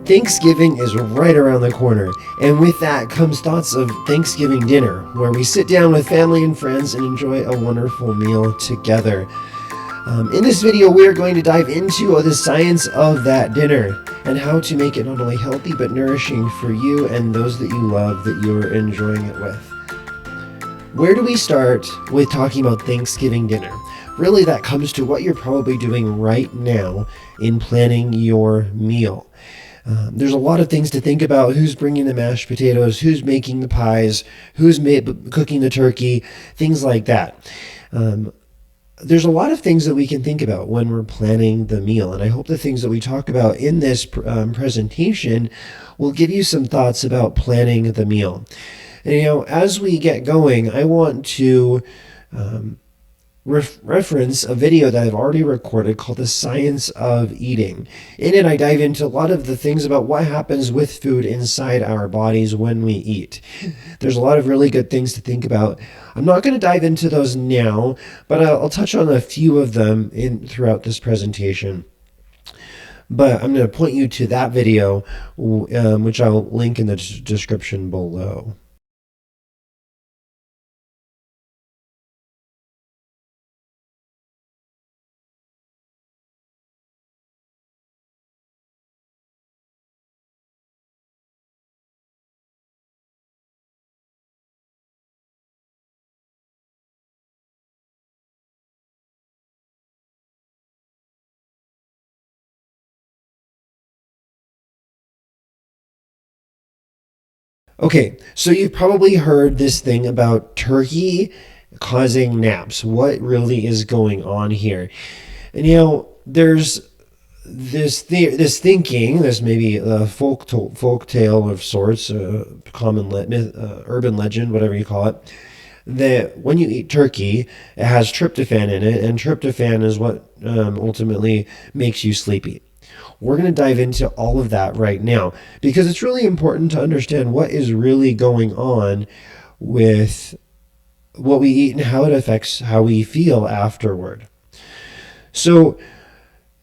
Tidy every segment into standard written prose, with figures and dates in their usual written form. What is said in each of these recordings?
Thanksgiving is right around the corner, and with that comes thoughts of Thanksgiving dinner, where we sit down with family and friends and enjoy a wonderful meal together. In this video, we are going to dive into the science of that dinner and how to make it not only healthy but nourishing for you and those that you love that you're enjoying it with. Where do we start with talking about Thanksgiving dinner? Really, that comes to what you're probably doing right now in planning your meal. There's a lot of things to think about. Who's bringing the mashed potatoes? Who's making the pies? Who's cooking the turkey? Things like that. There's a lot of things that we can think about when we're planning the meal. And I hope the things that we talk about in this presentation will give you some thoughts about planning the meal. And, as we get going, I want to reference a video that I've already recorded called The Science of Eating. In it, I dive into a lot of the things about what happens with food inside our bodies when we eat. There's a lot of really good things to think about. I'm not going to dive into those now, but I'll touch on a few of them throughout this presentation. But I'm going to point you to that video, which I'll link in the description below. Okay, so you've probably heard this thing about turkey causing naps. What really is going on here? And there's this thinking, this maybe a folk tale of sorts, common myth, urban legend, whatever you call it, that when you eat turkey, it has tryptophan in it, and tryptophan is what ultimately makes you sleepy. We're going to dive into all of that right now because it's really important to understand what is really going on with what we eat and how it affects how we feel afterward. So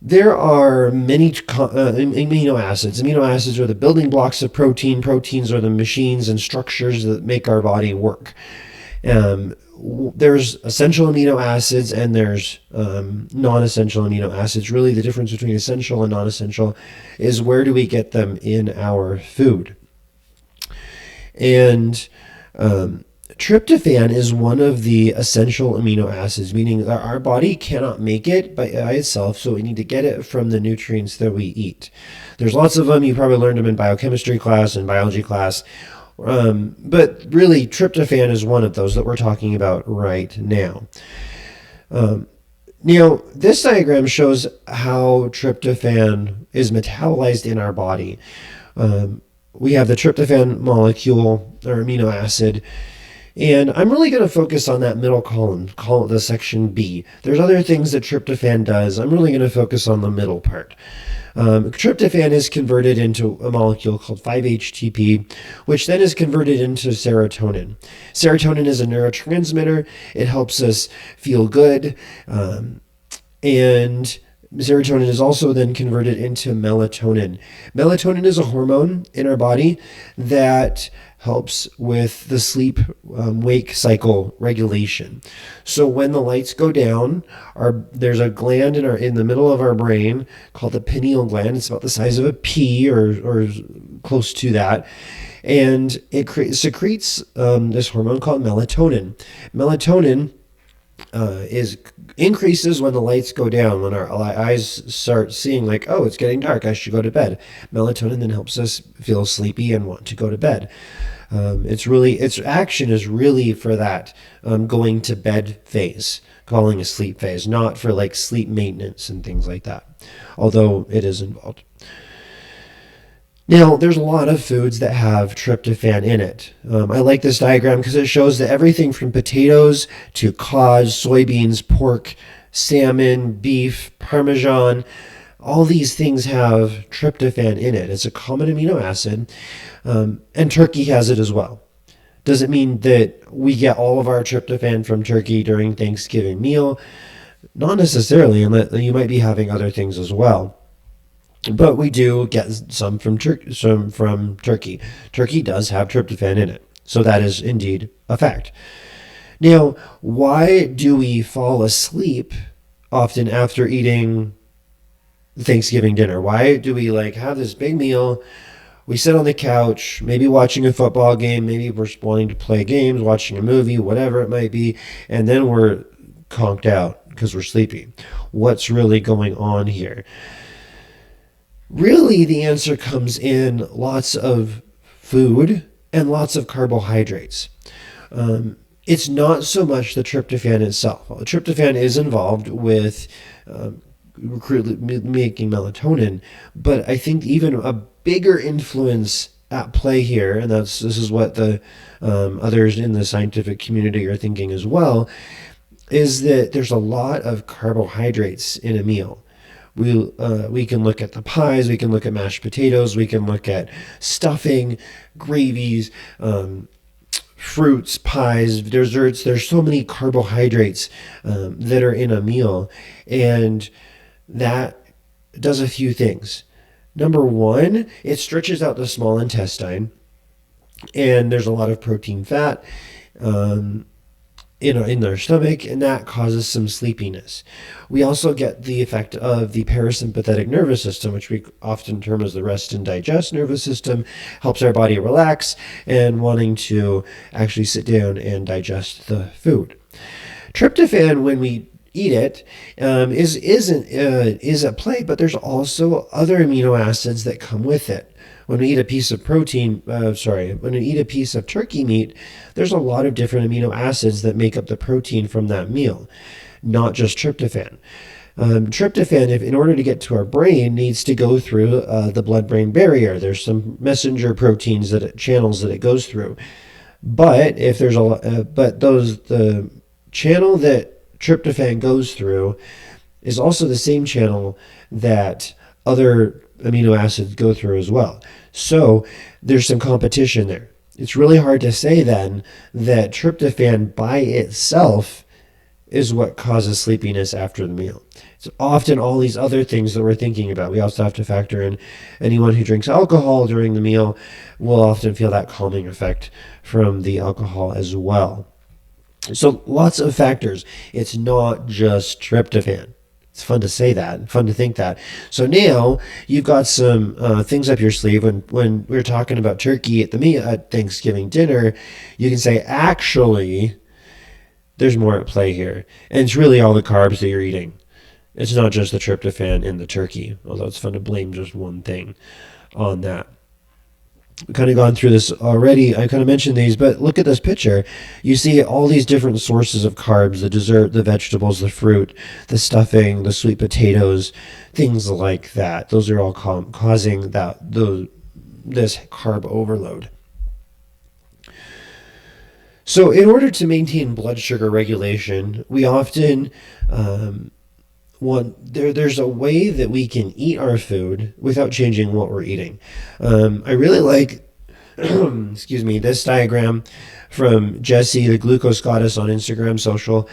there are many amino acids. Amino acids are the building blocks of protein. Proteins are the machines and structures that make our body work. There's essential amino acids and there's non-essential amino acids. Really, the difference between essential and non-essential is where do we get them in our food. And tryptophan is one of the essential amino acids, meaning that our body cannot make it by itself, so we need to get it from the nutrients that we eat. There's lots of them. You probably learned them in biochemistry class and biology class. But really, tryptophan is one of those that we're talking about right now. This diagram shows how tryptophan is metabolized in our body. We have the tryptophan molecule or amino acid, and I'm really going to focus on that middle column, call it the section B. There's other things that tryptophan does. I'm really going to focus on the middle part. Tryptophan is converted into a molecule called 5-HTP, which then is converted into serotonin. Serotonin is a neurotransmitter. It helps us feel good. And serotonin is also then converted into melatonin. Melatonin is a hormone in our body that helps with the sleep-wake cycle regulation. So when the lights go down, there's a gland in the middle of our brain called the pineal gland. It's about the size of a pea or close to that. And it secretes this hormone called melatonin. Melatonin increases when the lights go down, when our eyes start seeing like, oh, it's getting dark, I should go to bed. Melatonin then helps us feel sleepy and want to go to bed. Its action is really for that going to bed phase, calling a sleep phase, not for like sleep maintenance and things like that, although it is involved. Now, there's a lot of foods that have tryptophan in it. I like this diagram because it shows that everything from potatoes to cod, soybeans, pork, salmon, beef, Parmesan, all these things have tryptophan in it. It's a common amino acid, and turkey has it as well. Does it mean that we get all of our tryptophan from turkey during Thanksgiving meal? Not necessarily, and you might be having other things as well. But we do get some from turkey. Turkey does have tryptophan in it, so that is indeed a fact. Now, why do we fall asleep often after eating Thanksgiving dinner? Why do we have this big meal? We sit on the couch, maybe watching a football game, maybe we're wanting to play games, watching a movie, whatever it might be, and then we're conked out because we're sleepy. What's really going on here? Really, the answer comes in lots of food and lots of carbohydrates. It's not so much the tryptophan itself. Tryptophan is involved with making melatonin, but I think even a bigger influence at play here, and this is what the others in the scientific community are thinking as well, is that there's a lot of carbohydrates in a meal. We can look at the pies, we can look at mashed potatoes, we can look at stuffing, gravies, fruits, pies, desserts. There's so many carbohydrates that are in a meal, and that does a few things. Number one, it stretches out the small intestine, and there's a lot of protein fat in their stomach, and that causes some sleepiness. We also get the effect of the parasympathetic nervous system, which we often term as the rest and digest nervous system, helps our body relax and wanting to actually sit down and digest the food. Tryptophan, when we eat it, is at play, but there's also other amino acids that come with it. When we eat a piece of when we eat a piece of turkey meat, there's a lot of different amino acids that make up the protein from that meal, not just tryptophan. Tryptophan, in order to get to our brain, needs to go through the blood-brain barrier. There's some messenger proteins channels that it goes through. But if there's the channel that tryptophan goes through is also the same channel that other amino acids go through as well. So there's some competition there. It's really hard to say then that tryptophan by itself is what causes sleepiness after the meal. It's often all these other things that we're thinking about. We also have to factor in anyone who drinks alcohol during the meal will often feel that calming effect from the alcohol as well. So lots of factors. It's not just tryptophan. It's fun to say that, fun to think that. So now you've got some things up your sleeve. When we're talking about turkey at Thanksgiving dinner, you can say, actually, there's more at play here. And it's really all the carbs that you're eating. It's not just the tryptophan in the turkey, although it's fun to blame just one thing on that. We've kind of gone through this already. I kind of mentioned these, but look at this picture. You see all these different sources of carbs, the dessert, the vegetables, the fruit, the stuffing, the sweet potatoes, things like that. Those are all causing this carb overload. So in order to maintain blood sugar regulation, we often there's a way that we can eat our food without changing what we're eating. I really like this diagram from Jessie, the glucose goddess on Instagram social.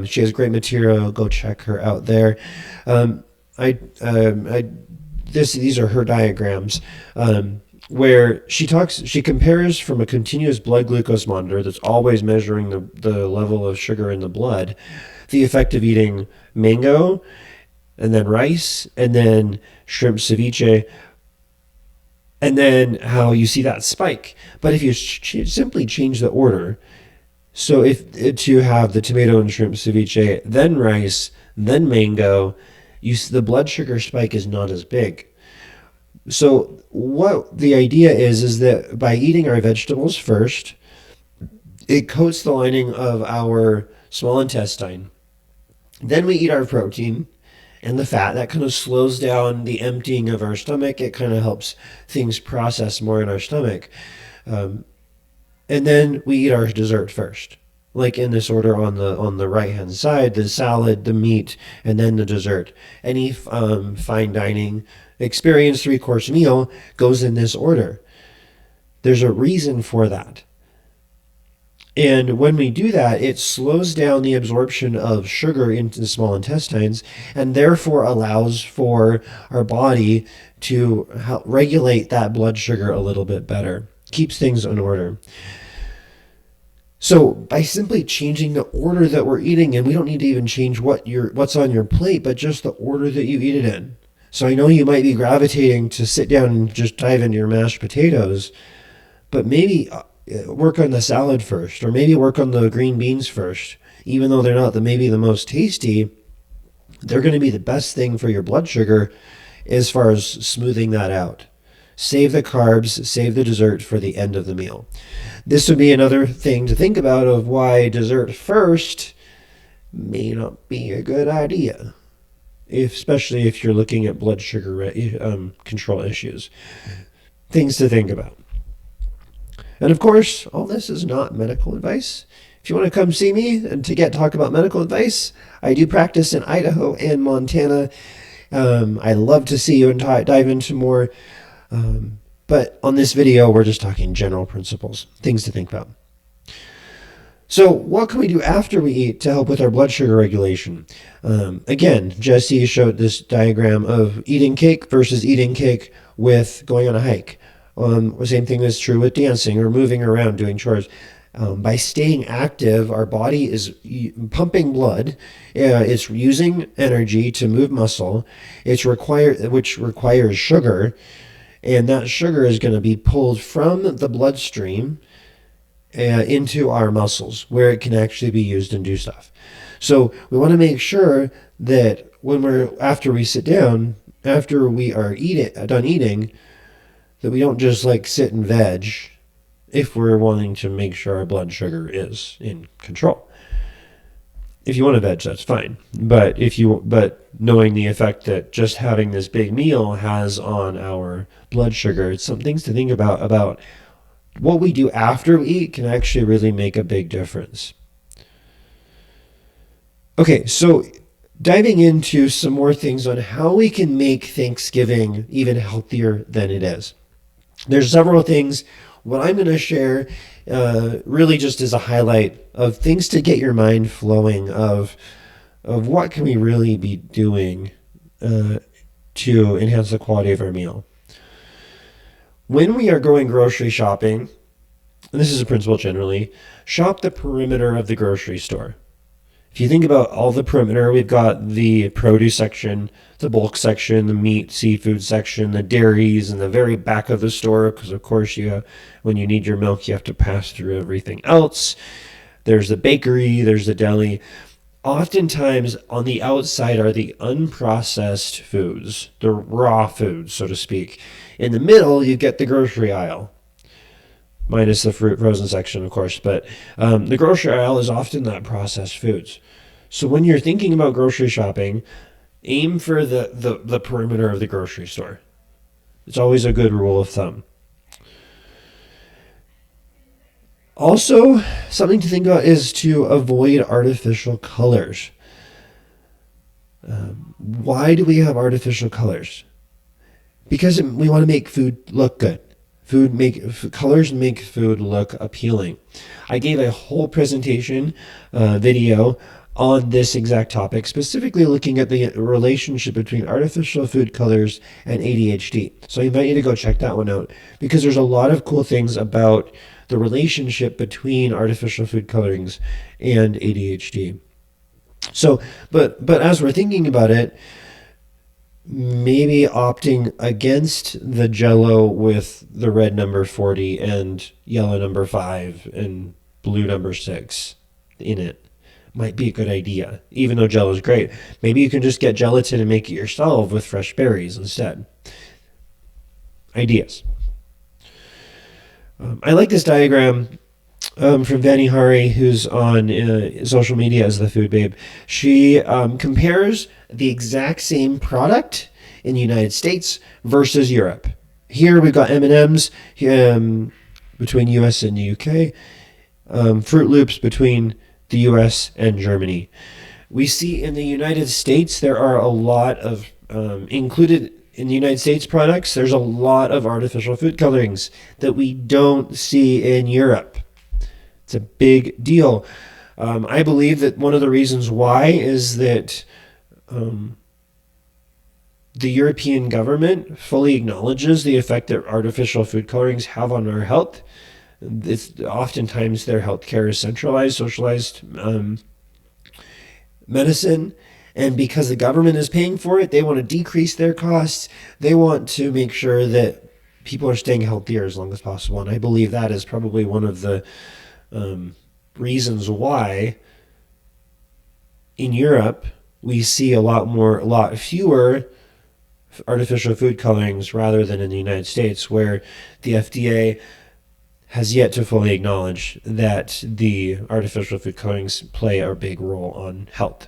She has great material. Go check her out there. These are her diagrams. Where she compares from a continuous blood glucose monitor that's always measuring the level of sugar in the blood, the effect of eating mango and then rice and then shrimp ceviche, and then how you see that spike. But if you simply change the order, so if to have the tomato and shrimp ceviche, then rice, then mango, the blood sugar spike is not as big. So what the idea is that by eating our vegetables first, it coats the lining of our small intestine. Then we eat our protein and the fat. That kind of slows down the emptying of our stomach. It kind of helps things process more in our stomach. And then we eat our dessert first, like in this order on the right-hand side, the salad, the meat, and then the dessert. Any fine dining experience, 3-course meal goes in this order. There's a reason for that. And when we do that, it slows down the absorption of sugar into the small intestines and therefore allows for our body to help regulate that blood sugar a little bit better, keeps things in order. So by simply changing the order that we're eating, and we don't need to even change what's on your plate, but just the order that you eat it in. So I know you might be gravitating to sit down and just dive into your mashed potatoes, but maybe work on the salad first, or maybe work on the green beans first. Even though they're not maybe the most tasty, they're going to be the best thing for your blood sugar as far as smoothing that out. Save the carbs, save the dessert for the end of the meal. This would be another thing to think about of why dessert first may not be a good idea, especially if you're looking at blood sugar control issues. Things to think about. And of course, all this is not medical advice. If you want to come see me and to talk about medical advice, I do practice in Idaho and Montana. I'd love to see you and dive into more. But on this video, we're just talking general principles, things to think about. So what can we do after we eat to help with our blood sugar regulation? Again, Jesse showed this diagram of eating cake versus eating cake with going on a hike. The same thing is true with dancing or moving around, doing chores. By staying active, our body is pumping blood. It's using energy to move muscle. Which requires sugar. And that sugar is going to be pulled from the bloodstream into our muscles, where it can actually be used and do stuff. So we want to make sure that after we sit down, after we are done eating, that we don't just sit and veg if we're wanting to make sure our blood sugar is in control. If you want to veg, that's fine. But knowing the effect that just having this big meal has on our blood sugar, it's some things to think about what we do after we eat can actually really make a big difference. Okay, so diving into some more things on how we can make Thanksgiving even healthier than it is. There's several things. What I'm going to share really just as a highlight of things to get your mind flowing of what can we really be doing to enhance the quality of our meal. When we are going grocery shopping, and this is a principle generally, shop the perimeter of the grocery store. If you think about all the perimeter, we've got the produce section, the bulk section, the meat, seafood section, the dairies, and the very back of the store, because of course when you need your milk, you have to pass through everything else. There's the bakery, there's the deli. Oftentimes on the outside are the unprocessed foods, the raw foods, so to speak. In the middle, you get the grocery aisle, minus the frozen section, of course. But the grocery aisle is often that processed foods. So when you're thinking about grocery shopping, aim for the perimeter of the grocery store. It's always a good rule of thumb. Also, something to think about is to avoid artificial colors. Why do we have artificial colors? Because we want to make food look good. Colors make food look appealing. I gave a whole presentation video on this exact topic, specifically looking at the relationship between artificial food colors and ADHD. So I invite you to go check that one out, because there's a lot of cool things about the relationship between artificial food colorings and ADHD. So, but as we're thinking about it, maybe opting against the Jell-O with the red number 40 and yellow number 5 and blue number 6 in it might be a good idea, even though Jell-O is great. Maybe you can just get gelatin and make it yourself with fresh berries instead. Ideas. I like this diagram from Vani Hari, who's on social media as the Food Babe. She compares the exact same product in the United States versus Europe. Here we've got M&M's between US and the UK, Fruit Loops between the US and Germany. We see in the United States there are a lot of included in the United States products, there's a lot of artificial food colorings that we don't see in Europe. It's a big deal. I believe that one of the reasons why is that the European government fully acknowledges the effect that artificial food colorings have on our health. Oftentimes their healthcare is centralized, socialized medicine. And because the government is paying for it, they want to decrease their costs. They want to make sure that people are staying healthier as long as possible. And I believe that is probably one of the reasons why in Europe we see a lot fewer artificial food colorings rather than in the United States, where the FDA has yet to fully acknowledge that the artificial food colorings play a big role on health.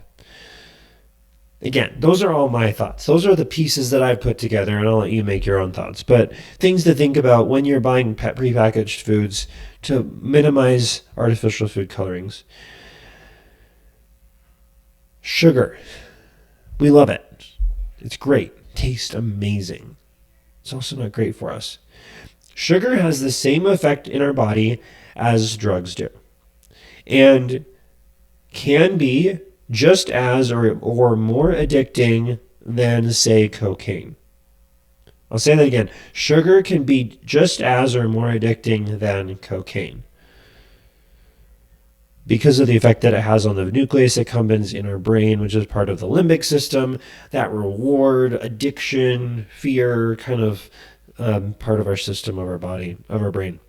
Again, those are all my thoughts. Those are the pieces that I've put together, and I'll let you make your own thoughts. But things to think about when you're buying prepackaged foods to minimize artificial food colorings. Sugar. We love it. It's great. Tastes amazing. It's also not great for us. Sugar has the same effect in our body as drugs do, and can be just as or more addicting than, say, cocaine. I'll say that again. Sugar can be just as or more addicting than cocaine because of the effect that it has on the nucleus accumbens in our brain, which is part of the limbic system, that reward, addiction, fear kind of part of our system, of our body, of our brain.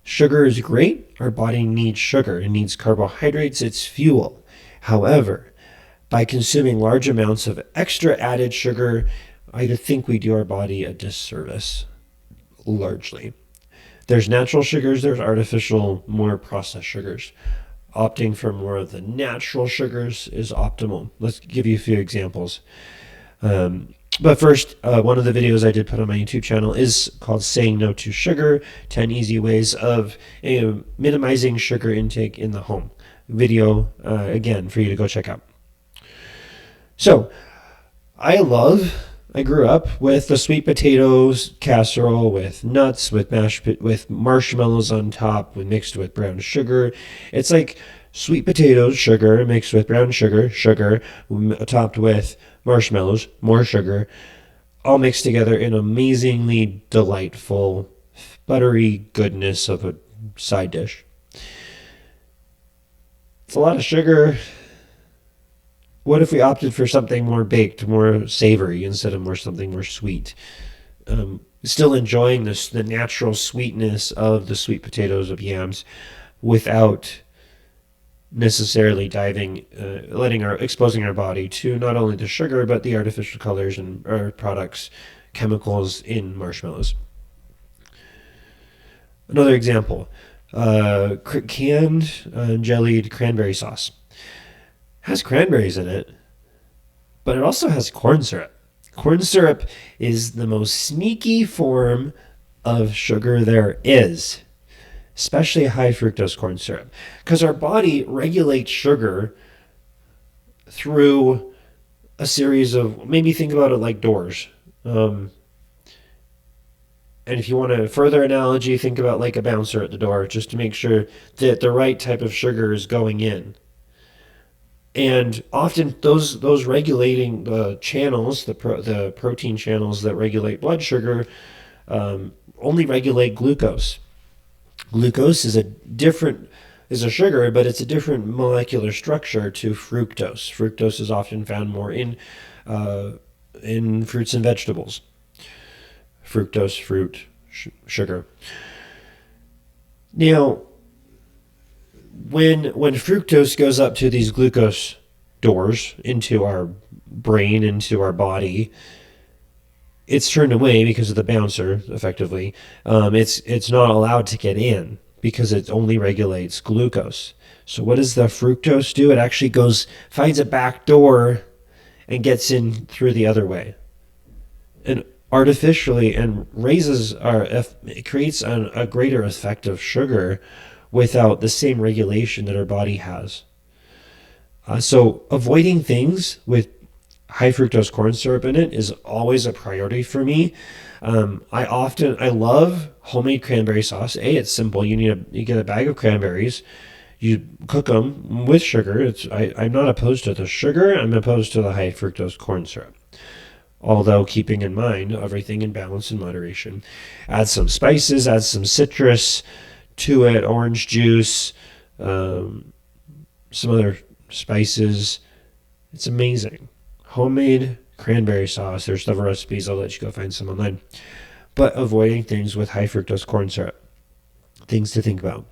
Sugar is great. Our body needs sugar. It needs carbohydrates. It's fuel. However, by consuming large amounts of extra added sugar, I think we do our body a disservice, largely. There's natural sugars. There's artificial, more processed sugars. Opting for more of the natural sugars is optimal. Let's give you a few examples. But first, one of the videos I did put on my YouTube channel is called Saying No to Sugar, 10 Easy Ways of Minimizing Sugar Intake in the Home. Video, again, for you to go check out. So, I grew up with the sweet potatoes casserole with nuts, with marshmallows on top, mixed with brown sugar. It's like sweet potatoes, sugar, mixed with brown sugar, topped with marshmallows, more sugar, all mixed together in amazingly delightful, buttery goodness of a side dish. It's a lot of sugar. What if we opted for something more baked, more savory, instead of something more sweet? Still enjoying the natural sweetness of the sweet potatoes of yams without necessarily exposing our body to not only the sugar, but the artificial colors and products, chemicals in marshmallows. Another example, canned jellied cranberry sauce. Has cranberries in it, but it also has corn syrup. Corn syrup is the most sneaky form of sugar there is, especially high fructose corn syrup, because our body regulates sugar through a series of, maybe think about it like doors. And if you want a further analogy, think about like a bouncer at the door, just to make sure that the right type of sugar is going in. And often those regulating channels, the protein channels that regulate blood sugar, only regulate glucose. Glucose is a sugar, but it's a different molecular structure to fructose. Fructose is often found more in fruits and vegetables. Fructose, fruit, sugar. Now, when fructose goes up to these glucose doors into our brain, into our body, it's turned away because of the bouncer, effectively. It's not allowed to get in because it only regulates glucose. So what does the fructose do? It actually finds a back door and gets in through the other way. And artificially, and it creates a greater effect of sugar without the same regulation that our body has. So avoiding things with high fructose corn syrup in it is always a priority for me. I love homemade cranberry sauce. It's simple. You get a bag of cranberries. You cook them with sugar. I'm not opposed to the sugar. I'm opposed to the high fructose corn syrup. Although keeping in mind everything in balance and moderation. Add some spices, add some citrus to it, orange juice, some other spices. It's amazing. Homemade cranberry sauce. There's several recipes. I'll let you go find some online. But avoiding things with high fructose corn syrup. Things to think about.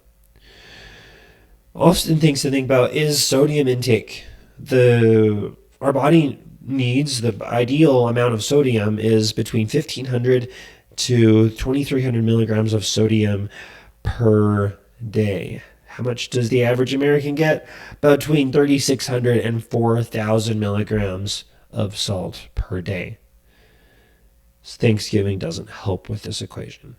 Often things to think about is sodium intake. Our body needs, the ideal amount of sodium is between 1,500 to 2,300 milligrams of sodium per day. How much does the average American get? Between 3,600 and 4,000 milligrams of salt per day. Thanksgiving doesn't help with this equation.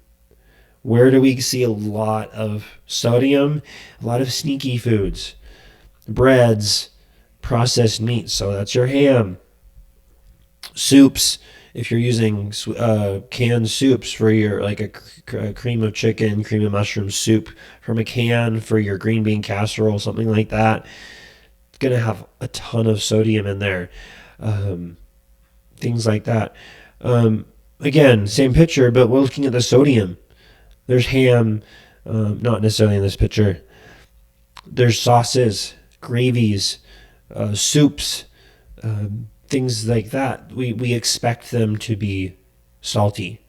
Where do we see a lot of sodium? A lot of sneaky foods. Breads, processed meats, so that's your ham. Soups, if you're using canned soups for your, like a cream of chicken, cream of mushroom soup from a can for your green bean casserole, something like that, it's going to have a ton of sodium in there. Things like that. Again, same picture, but we're looking at the sodium. There's ham, not necessarily in this picture. There's sauces, gravies, soups, things like that. We expect them to be salty.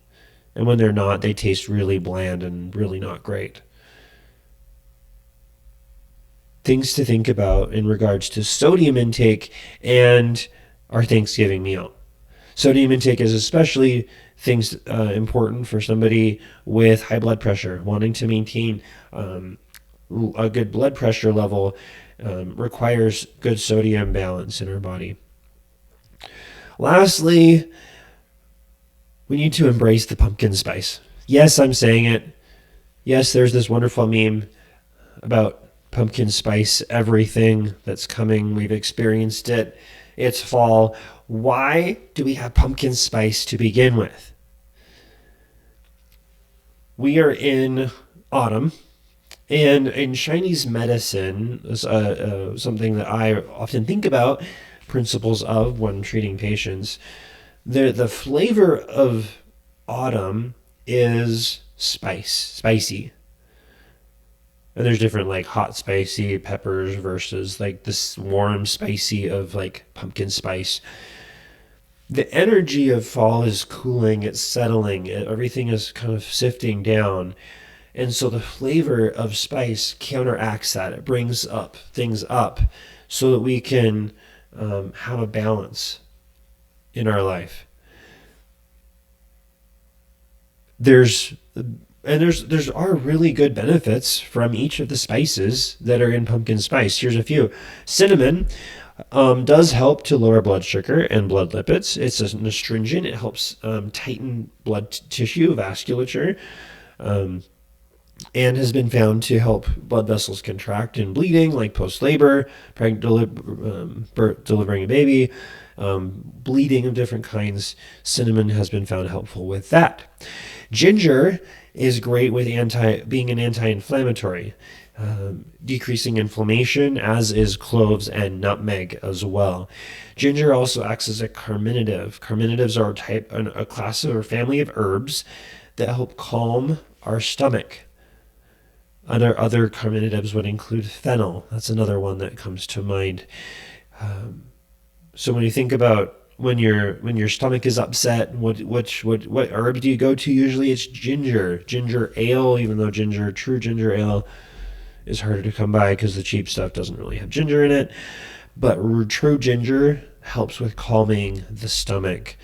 And when they're not, they taste really bland and really not great. Things to think about in regards to sodium intake and our Thanksgiving meal. Sodium intake is especially things important for somebody with high blood pressure. Wanting to maintain a good blood pressure level requires good sodium balance in our body. Lastly, we need to embrace the pumpkin spice. Yes, I'm saying it. Yes, there's this wonderful meme about pumpkin spice everything that's coming. We've experienced it. It's fall. Why do we have pumpkin spice to begin with? We are in autumn, and in Chinese medicine, something that I often think about, principles of when treating patients, the flavor of autumn is spicy. And there's different like hot spicy peppers versus like this warm spicy of like pumpkin spice. The energy of fall is cooling, it's settling, everything is kind of sifting down. And so the flavor of spice counteracts that. It brings things up so that we can have a balance in our life. There are really good benefits from each of the spices that are in pumpkin spice. Here's a few. Cinnamon does help to lower blood sugar and blood lipids. It's an astringent. It helps tighten blood tissue, vasculature, and has been found to help blood vessels contract and bleeding, like post-labor, delivering a baby, bleeding of different kinds. Cinnamon has been found helpful with that. Ginger is great with being an anti-inflammatory, decreasing inflammation, as is cloves and nutmeg as well. Ginger also acts as a carminative. Carminatives are a class or family of herbs that help calm our stomach. Other carminatives would include fennel. That's another one that comes to mind. So when you think about when your stomach is upset, what herb do you go to? Usually it's ginger ale, even though true ginger ale is harder to come by because the cheap stuff doesn't really have ginger in it. But true ginger helps with calming the stomach.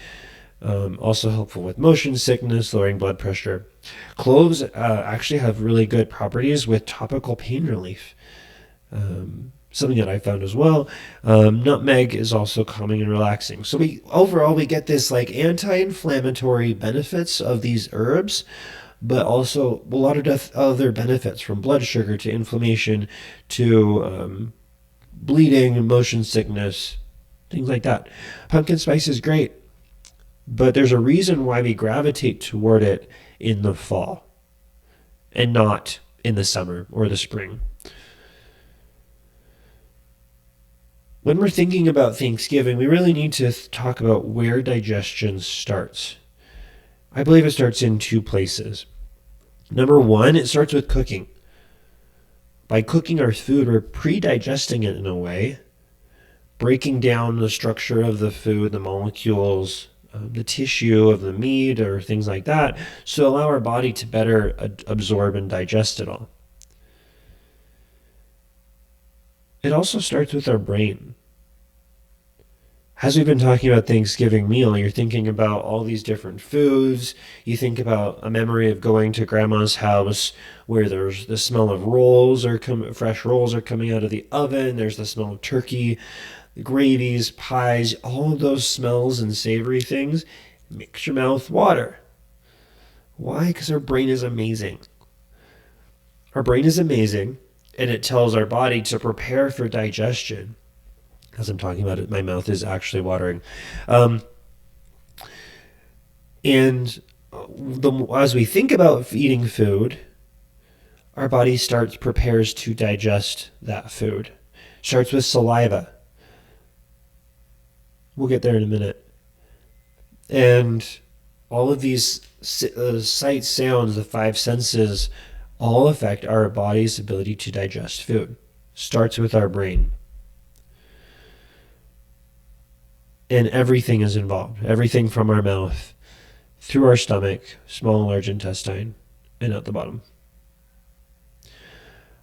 Also helpful with motion sickness, lowering blood pressure. Cloves actually have really good properties with topical pain relief. Something that I found as well. Nutmeg is also calming and relaxing. So we get this like anti-inflammatory benefits of these herbs, but also a lot of other benefits, from blood sugar to inflammation to bleeding, motion sickness, things like that. Pumpkin spice is great. But there's a reason why we gravitate toward it in the fall and not in the summer or the spring. When we're thinking about Thanksgiving, we really need to talk about where digestion starts. I believe it starts in two places. Number one, it starts with cooking. By cooking our food, we're pre-digesting it in a way, breaking down the structure of the food, the molecules, the tissue of the meat or things like that, so allow our body to better absorb and digest it all. It also starts with our brain. As we've been talking about Thanksgiving meal, you're thinking about all these different foods. You think about a memory of going to grandma's house where there's the smell of fresh rolls are coming out of the oven. There's the smell of turkey, gravies, pies, all of those smells and savory things makes your mouth water. Why? Because our brain is amazing. Our brain is amazing, and it tells our body to prepare for digestion. As I'm talking about it, my mouth is actually watering. As we think about eating food, our body prepares to digest that food. Starts with saliva. We'll get there in a minute. And all of these sights, sounds, the five senses, all affect our body's ability to digest food. Starts with our brain. And everything is involved. Everything from our mouth, through our stomach, small and large intestine, and out the bottom.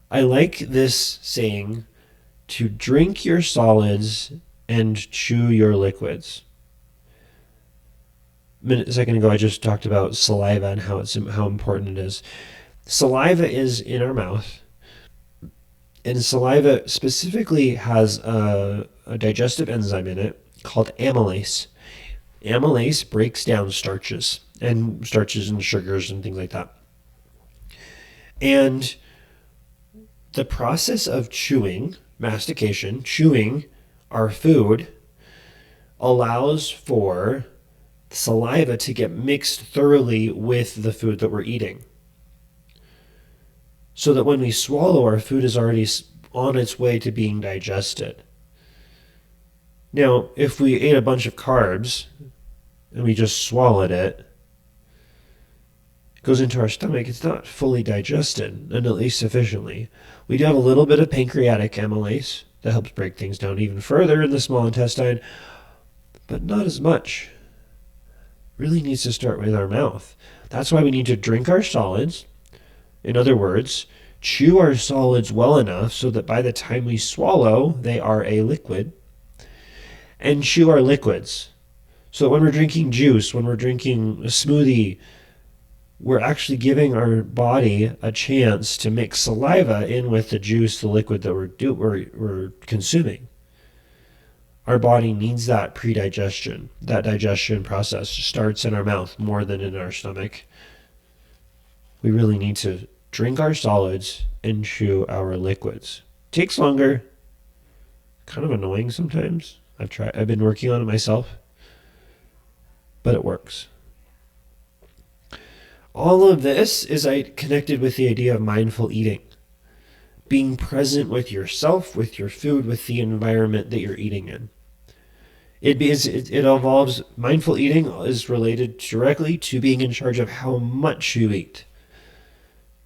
I like this saying, to drink your solids and chew your liquids. A second ago, I just talked about saliva and how important it is. Saliva is in our mouth, and saliva specifically has a digestive enzyme in it called amylase. Amylase breaks down starches and sugars and things like that. And the process of chewing our food, allows for saliva to get mixed thoroughly with the food that we're eating. So that when we swallow, our food is already on its way to being digested. Now, if we ate a bunch of carbs and we just swallowed it, it goes into our stomach, it's not fully digested, and at least sufficiently. We do have a little bit of pancreatic amylase that helps break things down even further in the small intestine, but not as much. Really needs to start with our mouth. That's why we need to drink our solids. In other words, chew our solids well enough so that by the time we swallow, they are a liquid. And chew our liquids. So when we're drinking juice, when we're drinking a smoothie, we're actually giving our body a chance to mix saliva in with the juice, the liquid that we're consuming. Our body needs that pre-digestion. That digestion process starts in our mouth more than in our stomach. We really need to drink our solids and chew our liquids. Takes longer. Kind of annoying sometimes. I've been working on it myself, but it works. All of this is connected with the idea of mindful eating. Being present with yourself, with your food, with the environment that you're eating in. It involves, mindful eating is related directly to being in charge of how much you eat.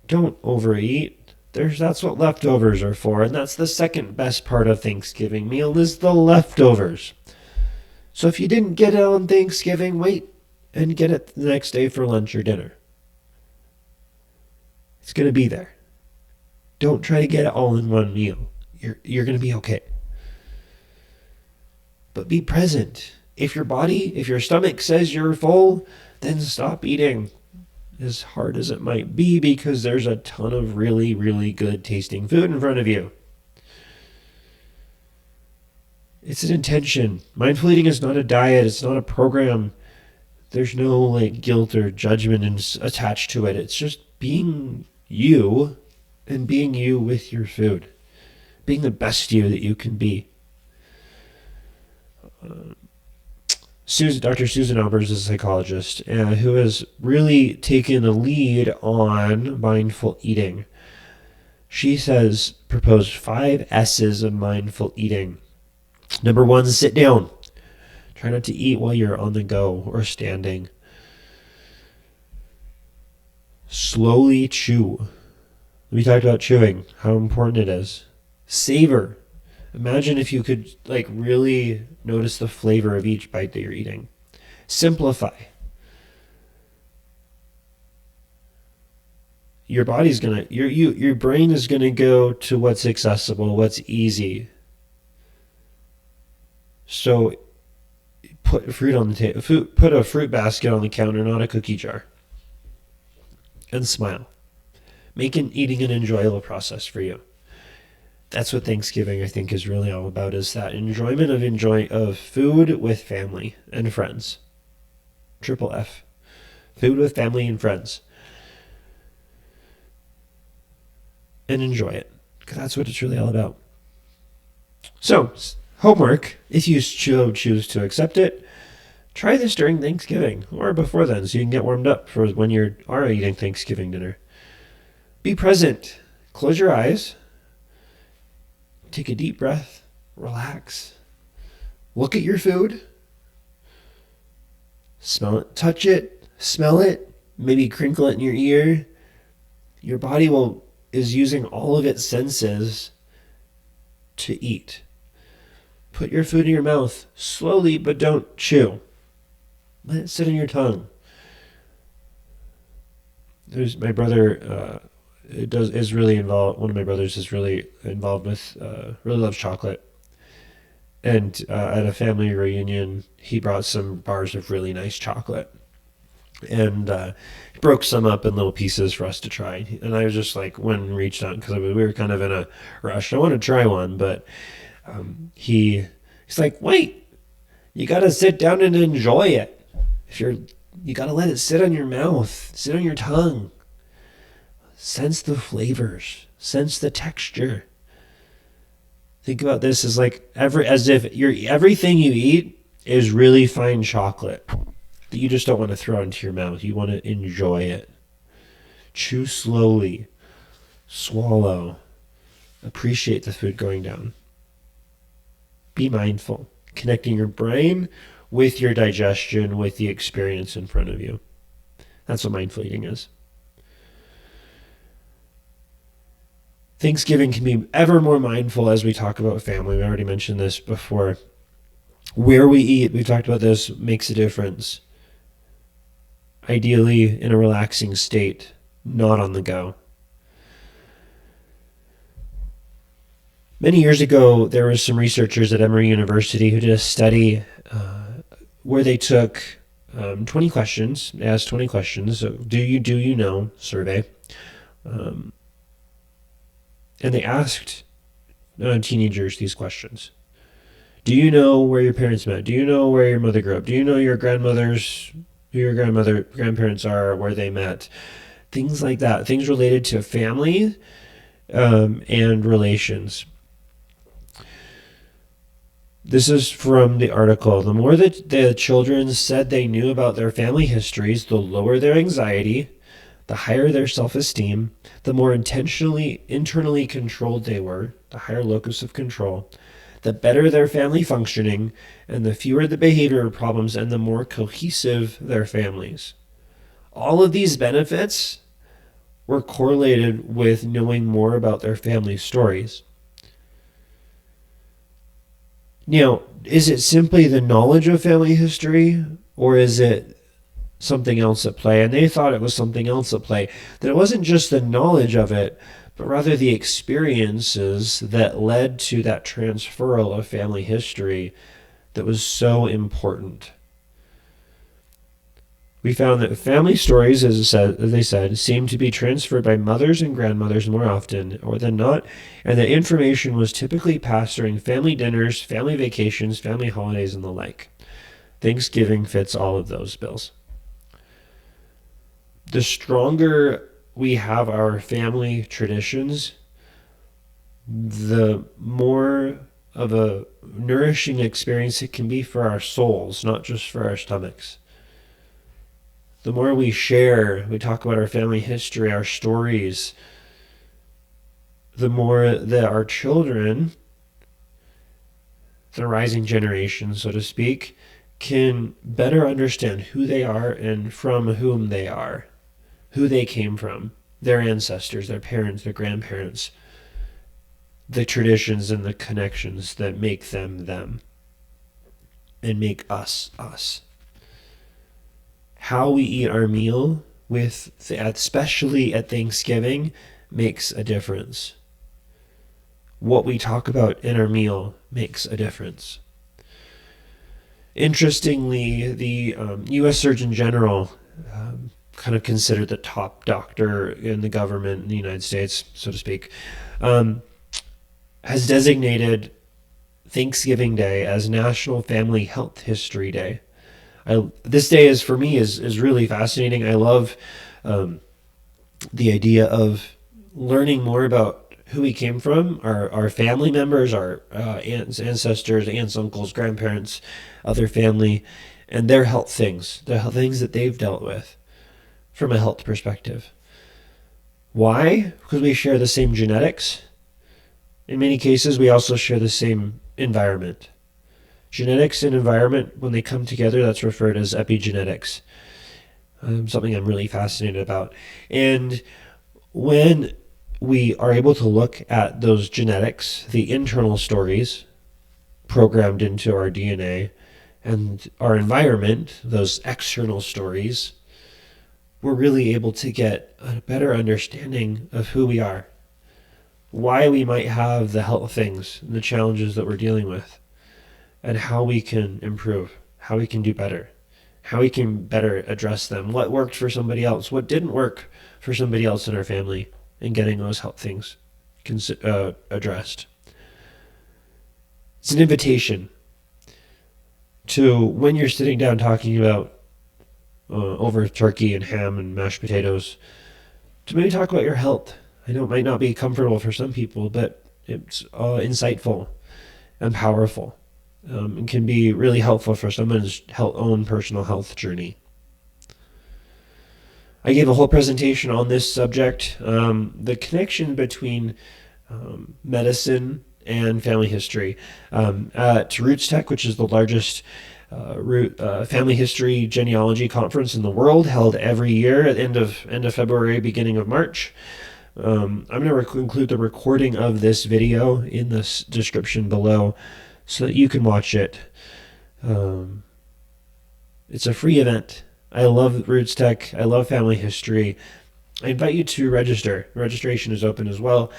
Don't overeat. That's what leftovers are for, and that's the second best part of Thanksgiving meal is the leftovers. So if you didn't get it on Thanksgiving, wait and get it the next day for lunch or dinner. It's going to be there. Don't try to get it all in one meal. You're going to be okay. But be present. If your stomach says you're full, then stop eating. As hard as it might be, because there's a ton of really, really good tasting food in front of you. It's an intention. Mindful eating is not a diet. It's not a program. There's no guilt or judgment attached to it. It's just being you and being you with your food. Being the best you that you can be. Dr. Susan Albers is a psychologist who has really taken the lead on mindful eating. She proposed 5 S's of mindful eating. Number 1, sit down. Try not to eat while you're on the go or standing. Slowly chew. We talked about chewing, how important it is. Savor. Imagine if you could really notice the flavor of each bite that you're eating. Simplify. Your body's your brain is gonna go to what's accessible, what's easy. So put fruit on the table. Put a fruit basket on the counter, not a cookie jar. And smile. Make eating an enjoyable process for you. That's what Thanksgiving, I think, is really all about, is that enjoyment of food with family and friends. Triple F. Food with family and friends. And enjoy it, because that's what it's really all about. So, homework, if you choose to accept it, try this during Thanksgiving or before then, so you can get warmed up for when you are eating Thanksgiving dinner. Be present. Close your eyes. Take a deep breath. Relax. Look at your food. Smell it. Touch it. Smell it. Maybe crinkle it in your ear. Your body is using all of its senses to eat. Put your food in your mouth slowly, but don't chew. Let it sit on your tongue. There's my brother. Is really involved. One of my brothers is really involved with. Really loves chocolate. And at a family reunion, he brought some bars of really nice chocolate, and he broke some up in little pieces for us to try. And I was just like, when reached out, because we were kind of in a rush. I want to try one, but he's like, wait, you got to sit down and enjoy it. You got to let it sit on your mouth, sit on your tongue. Sense the flavors, sense the texture. Think about this as as if everything you eat is really fine chocolate that you just don't want to throw into your mouth. You want to enjoy it. Chew slowly, swallow, appreciate the food going down. Be mindful, connecting your brain with your digestion, with the experience in front of you. That's what mindful eating is. Thanksgiving can be ever more mindful as we talk about family. We already mentioned this before. Where we eat, we've talked about this, makes a difference. Ideally in a relaxing state, not on the go. Many years ago, there were some researchers at Emory University who did a study where they took 20 questions, they asked 20 questions, so do you know survey. And they asked teenagers these questions. Do you know where your parents met? Do you know where your mother grew up? Do you know who your grandparents are, where they met? Things like that. Things related to family and relations. This is from the article. The more that the children said they knew about their family histories, the lower their anxiety, the higher their self-esteem, the more internally controlled they were, the higher locus of control, the better their family functioning, and the fewer the behavioral problems, and the more cohesive their families. All of these benefits were correlated with knowing more about their family stories. Now, is it simply the knowledge of family history, or is it something else at play? And they thought it was something else at play. That it wasn't just the knowledge of it, but rather the experiences that led to that transferal of family history that was so important. We found that family stories, as they said, seemed to be transferred by mothers and grandmothers more often or than not, and that information was typically passed during family dinners, family vacations, family holidays, and the like. Thanksgiving fits all of those bills. The stronger we have our family traditions, the more a nourishing experience it can be for our souls, not just for our stomachs. The more we share, we talk about our family history, our stories, the more that our children, the rising generation, so to speak, can better understand who they are and from whom they are, who they came from, their ancestors, their parents, their grandparents, the traditions and the connections that make them them and make us us. How we eat our meal, especially at Thanksgiving, makes a difference. What we talk about in our meal makes a difference. Interestingly, the U.S. Surgeon General, kind of considered the top doctor in the government in the United States, so to speak, has designated Thanksgiving Day as National Family Health History Day. This day is, for me, is really fascinating. I love the idea of learning more about who we came from, our family members, our ancestors, aunts, uncles, grandparents, other family, and their health things, the health things that they've dealt with from a health perspective. Why? Because we share the same genetics. In many cases, we also share the same environment. Genetics and environment, when they come together, that's referred as epigenetics. Something I'm really fascinated about. And when we are able to look at those genetics, the internal stories programmed into our DNA, and our environment, those external stories, we're really able to get a better understanding of who we are, why we might have the health things and the challenges that we're dealing with, and how we can improve, how we can do better, how we can better address them, what worked for somebody else, what didn't work for somebody else in our family, and getting those health things addressed. It's an invitation to, when you're sitting down talking about over turkey and ham and mashed potatoes, to maybe talk about your health. I know it might not be comfortable for some people, but it's insightful and powerful. And can be really helpful for someone's own personal health journey. I gave a whole presentation on this subject, the connection between medicine and family history. At Roots Tech, which is the largest family history genealogy conference in the world, held every year at end of February, beginning of March. I'm going to include the recording of this video in the description below, so that you can watch it. It's a free event. I love Roots Tech. I love family history. I invite you to register. Registration is open as well.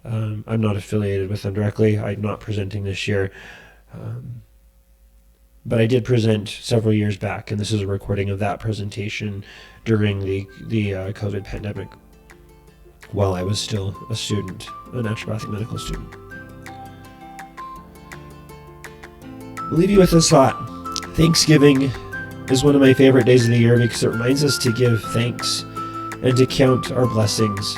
I'm not affiliated with them directly. I'm not presenting this year. But I did present several years back, and this is a recording of that presentation during the COVID pandemic while I was still a student, a naturopathic medical student. I'll leave you with this thought. Thanksgiving is one of my favorite days of the year because it reminds us to give thanks and to count our blessings.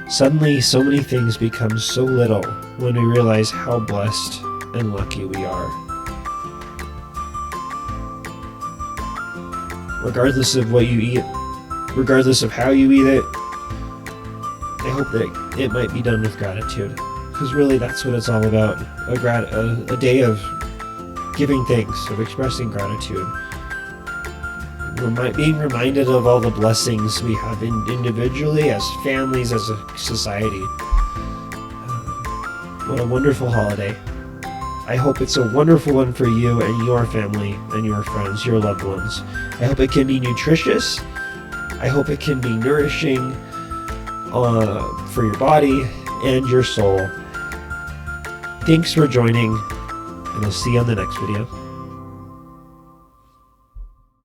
Suddenly, so many things become so little when we realize how blessed and lucky we are. Regardless of what you eat, regardless of how you eat it, I hope that it might be done with gratitude, because really that's what it's all about, a day of giving thanks, of expressing gratitude. Being reminded of all the blessings we have individually, as families, as a society. What a wonderful holiday. I hope it's a wonderful one for you and your family and your friends, your loved ones. I hope it can be nutritious. I hope it can be nourishing for your body and your soul. Thanks for joining, and I'll see you on the next video.